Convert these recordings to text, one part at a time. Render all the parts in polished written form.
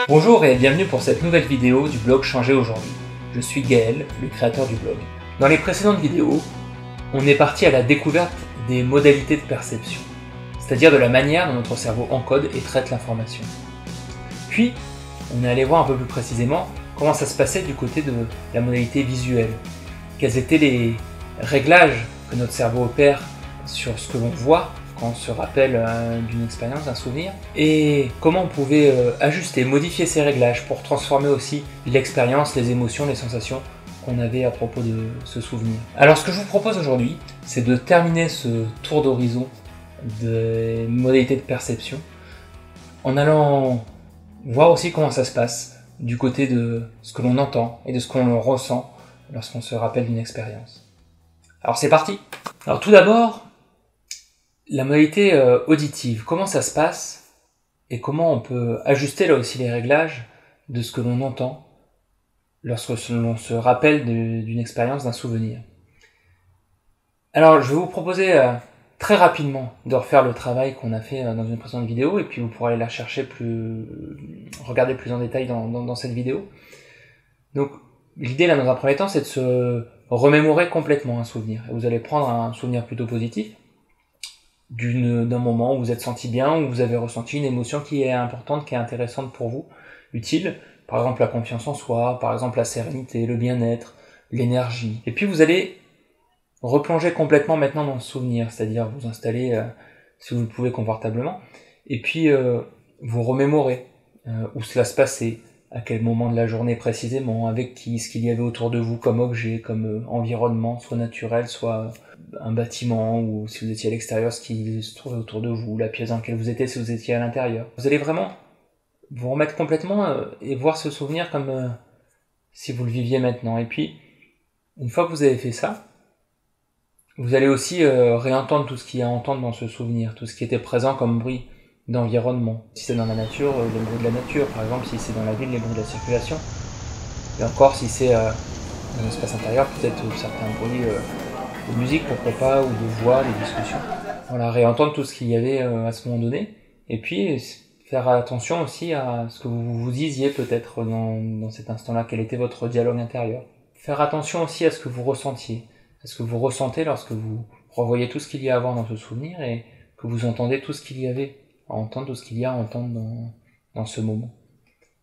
Bonjour et bienvenue pour cette nouvelle vidéo du blog Changer aujourd'hui. Je suis Gaël, le créateur du blog. Dans les précédentes vidéos, on est parti à la découverte des modalités de perception, c'est-à-dire de la manière dont notre cerveau encode et traite l'information. Puis, on est allé voir un peu plus précisément comment ça se passait du côté de la modalité visuelle. Quels étaient les réglages que notre cerveau opère sur ce que l'on voit quand on se rappelle d'une expérience, d'un souvenir, et comment on pouvait ajuster, modifier ces réglages pour transformer aussi l'expérience, les émotions, les sensations qu'on avait à propos de ce souvenir. Alors ce que je vous propose aujourd'hui, c'est de terminer ce tour d'horizon des modalités de perception en allant voir aussi comment ça se passe du côté de ce que l'on entend et de ce qu'on ressent lorsqu'on se rappelle d'une expérience. Alors c'est parti. Alors tout d'abord, la modalité auditive, comment ça se passe et comment on peut ajuster là aussi les réglages de ce que l'on entend lorsque l'on se rappelle d'une expérience, d'un souvenir. Alors je vais vous proposer très rapidement de refaire le travail qu'on a fait dans une précédente vidéo et puis vous pourrez aller la chercher regarder plus en détail dans cette vidéo. Donc l'idée là dans un premier temps c'est de se remémorer complètement un souvenir. Et vous allez prendre un souvenir plutôt positif d'un moment où vous êtes senti bien, où vous avez ressenti une émotion qui est importante, qui est intéressante pour vous, utile, par exemple la confiance en soi, par exemple la sérénité, le bien-être, l'énergie. Et puis vous allez replonger complètement maintenant dans le souvenir, c'est-à-dire vous installer, si vous le pouvez, confortablement, et puis vous remémorer où cela se passait, à quel moment de la journée précisément, avec qui, ce qu'il y avait autour de vous comme objet, comme environnement, soit naturel, soit un bâtiment, ou si vous étiez à l'extérieur, ce qui se trouvait autour de vous, la pièce dans laquelle vous étiez si vous étiez à l'intérieur. Vous allez vraiment vous remettre complètement et voir ce souvenir comme si vous le viviez maintenant. Et puis, une fois que vous avez fait ça, vous allez aussi réentendre tout ce qu'il y a à entendre dans ce souvenir, tout ce qui était présent comme bruit d'environnement. Si c'est dans la nature, les bruits de la nature, par exemple, si c'est dans la ville, les bruits de la circulation. Et encore, si c'est dans l'espace intérieur, peut-être certains bruits de musique, pourquoi pas, ou de voix, des discussions. Voilà, réentendre tout ce qu'il y avait à ce moment donné. Et puis, faire attention aussi à ce que vous vous disiez peut-être dans cet instant-là, quel était votre dialogue intérieur. Faire attention aussi à ce que vous ressentiez, à ce que vous ressentez lorsque vous revoyez tout ce qu'il y a à voir dans ce souvenir et que vous entendez tout ce qu'il y avait à entendre, tout ce qu'il y a à entendre dans ce moment.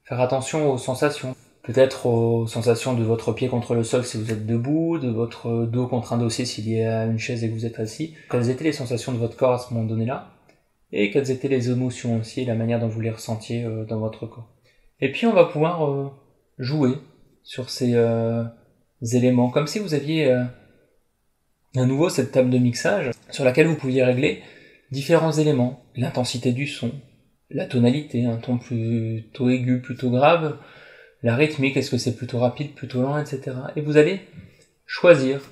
Faire attention aux sensations, peut-être aux sensations de votre pied contre le sol si vous êtes debout, de votre dos contre un dossier s'il y a une chaise et que vous êtes assis. Quelles étaient les sensations de votre corps à ce moment donné-là, et quelles étaient les émotions aussi, la manière dont vous les ressentiez dans votre corps. Et puis on va pouvoir jouer sur ces éléments, comme si vous aviez à nouveau cette table de mixage sur laquelle vous pouviez régler différents éléments, l'intensité du son, la tonalité, un ton plutôt aigu, plutôt grave, la rythmique, est-ce que c'est plutôt rapide, plutôt lent, etc. Et vous allez choisir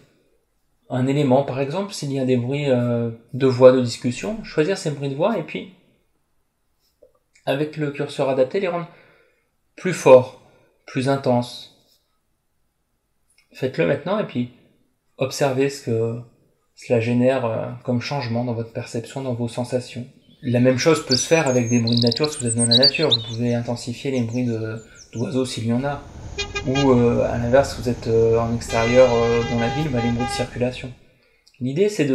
un élément, par exemple, s'il y a des bruits de voix, de discussion, choisir ces bruits de voix et puis, avec le curseur adapté, les rendre plus forts, plus intenses. Faites-le maintenant et puis observez ce que cela génère comme changement dans votre perception, dans vos sensations. La même chose peut se faire avec des bruits de nature si vous êtes dans la nature. Vous pouvez intensifier les bruits d'oiseaux s'il y en a. Ou à l'inverse, si vous êtes en extérieur dans la ville, les bruits de circulation. L'idée c'est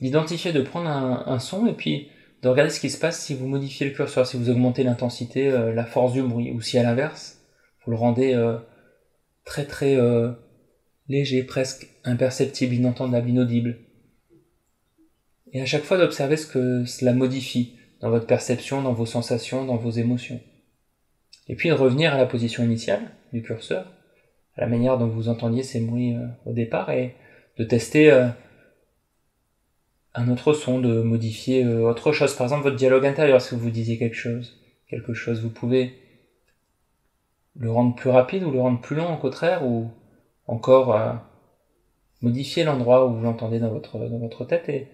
d'identifier, de prendre un son et puis de regarder ce qui se passe si vous modifiez le curseur, si vous augmentez l'intensité, la force du bruit, ou si à l'inverse, vous le rendez très très léger, presque imperceptible, inentendable, inaudible. Et à chaque fois d'observer ce que cela modifie dans votre perception, dans vos sensations, dans vos émotions. Et puis de revenir à la position initiale du curseur, à la manière dont vous entendiez ces bruits au départ, et de tester un autre son, de modifier autre chose. Par exemple, votre dialogue intérieur, si vous disiez quelque chose, vous pouvez le rendre plus rapide ou le rendre plus long au contraire, ou encore modifier l'endroit où vous l'entendez dans votre tête et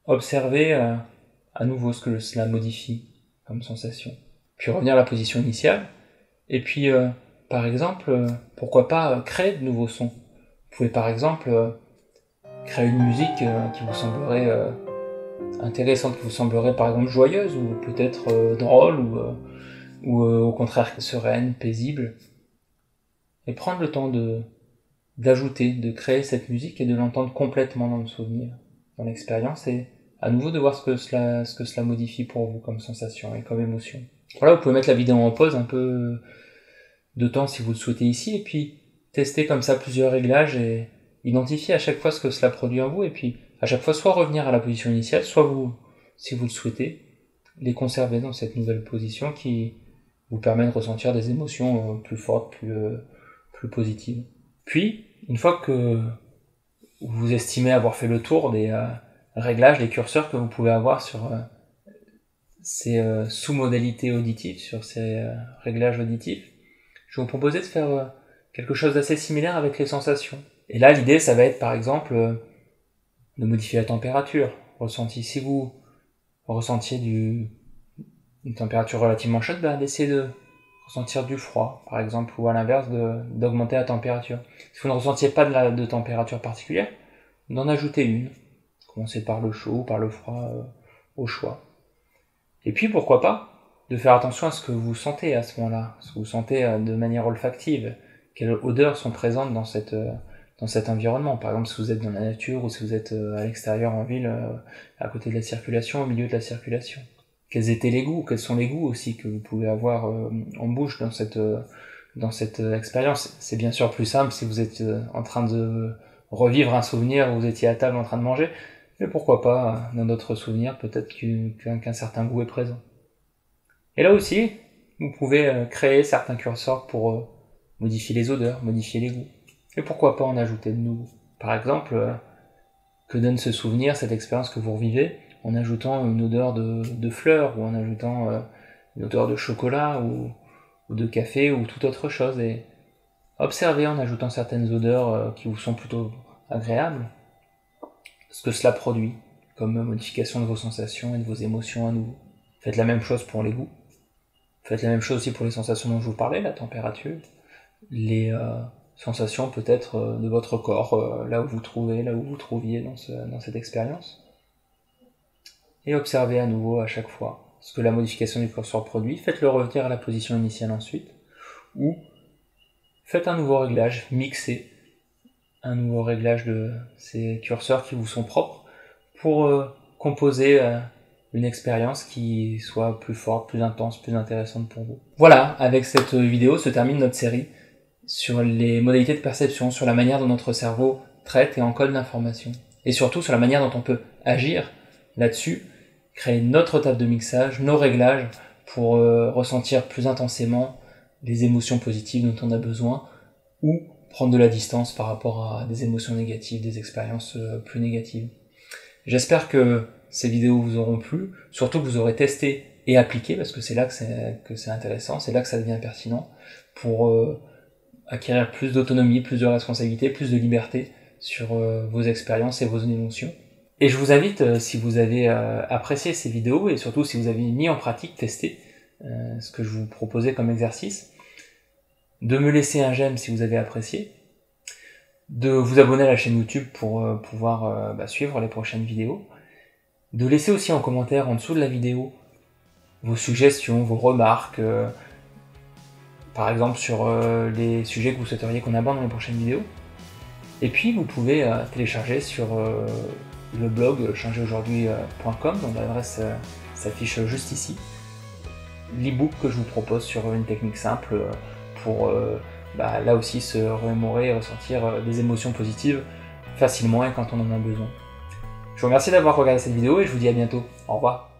observer à nouveau ce que cela modifie comme sensation. Puis revenir à la position initiale, et puis par exemple, pourquoi pas créer de nouveaux sons. Vous pouvez par exemple créer une musique qui vous semblerait intéressante, qui vous semblerait par exemple joyeuse, ou peut-être drôle, ou ou au contraire sereine, paisible, et prendre le temps d'ajouter, de créer cette musique et de l'entendre complètement dans le souvenir, dans l'expérience, et à nouveau de voir ce que cela modifie pour vous comme sensation et comme émotion. Voilà, vous pouvez mettre la vidéo en pause un peu de temps si vous le souhaitez ici, et puis tester comme ça plusieurs réglages et identifier à chaque fois ce que cela produit en vous, et puis à chaque fois soit revenir à la position initiale, soit vous, si vous le souhaitez, les conserver dans cette nouvelle position qui vous permet de ressentir des émotions plus fortes, plus positives. Puis, une fois que vous estimez avoir fait le tour des réglages, des curseurs que vous pouvez avoir sur ces sous-modalités auditives, sur ces réglages auditifs, je vais vous proposer de faire quelque chose d'assez similaire avec les sensations. Et là, l'idée, ça va être par exemple de modifier la température ressentie. Si vous ressentiez une température relativement chaude, d'essayer de ressentir du froid, par exemple, ou à l'inverse, d'augmenter la température. Si vous ne ressentiez pas de température particulière, d'en ajouter une. Commencez par le chaud ou par le froid au choix. Et puis, pourquoi pas, de faire attention à ce que vous sentez à ce moment-là, ce que vous sentez de manière olfactive, quelles odeurs sont présentes dans cet environnement. Par exemple, si vous êtes dans la nature ou si vous êtes à l'extérieur en ville, à côté de la circulation, au milieu de la circulation. Quels étaient les goûts, quels sont les goûts aussi que vous pouvez avoir en bouche dans cette expérience. C'est bien sûr plus simple si vous êtes en train de revivre un souvenir où vous étiez à table en train de manger, mais pourquoi pas, dans d'autres souvenirs, peut-être qu'un certain goût est présent. Et là aussi, vous pouvez créer certains curseurs pour modifier les odeurs, modifier les goûts. Et pourquoi pas en ajouter de nouveaux. Par exemple, que donne ce souvenir, cette expérience que vous revivez, en ajoutant une odeur de fleurs, ou en ajoutant une odeur de chocolat, ou de café, ou toute autre chose. Et observez en ajoutant certaines odeurs qui vous sont plutôt agréables, ce que cela produit, comme modification de vos sensations et de vos émotions à nouveau. Faites la même chose pour les goûts. Faites la même chose aussi pour les sensations dont je vous parlais, la température, les sensations peut-être de votre corps, là où vous trouviez dans cette expérience. Et observez à nouveau à chaque fois ce que la modification du curseur produit. Faites-le revenir à la position initiale ensuite, ou faites un nouveau réglage, mixez un nouveau réglage de ces curseurs qui vous sont propres pour composer une expérience qui soit plus forte, plus intense, plus intéressante pour vous. Voilà, avec cette vidéo se termine notre série sur les modalités de perception, sur la manière dont notre cerveau traite et encode l'information, et surtout sur la manière dont on peut agir là-dessus, créer notre table de mixage, nos réglages pour ressentir plus intensément les émotions positives dont on a besoin, ou prendre de la distance par rapport à des émotions négatives, des expériences plus négatives. J'espère que ces vidéos vous auront plu, surtout que vous aurez testé et appliqué, parce que c'est là que c'est intéressant, c'est là que ça devient pertinent, pour acquérir plus d'autonomie, plus de responsabilité, plus de liberté sur vos expériences et vos émotions. Et je vous invite, si vous avez apprécié ces vidéos, et surtout si vous avez mis en pratique, testé ce que je vous proposais comme exercice, de me laisser un j'aime si vous avez apprécié, de vous abonner à la chaîne YouTube pour pouvoir suivre les prochaines vidéos, de laisser aussi en commentaire en dessous de la vidéo vos suggestions, vos remarques, par exemple sur les sujets que vous souhaiteriez qu'on aborde dans les prochaines vidéos. Et puis vous pouvez télécharger sur le blog changeraujourd'hui.com, dont l'adresse s'affiche juste ici, l'e-book que je vous propose sur une technique simple pour là aussi se remémorer et ressentir des émotions positives facilement et quand on en a besoin. Je vous remercie d'avoir regardé cette vidéo et je vous dis à bientôt. Au revoir.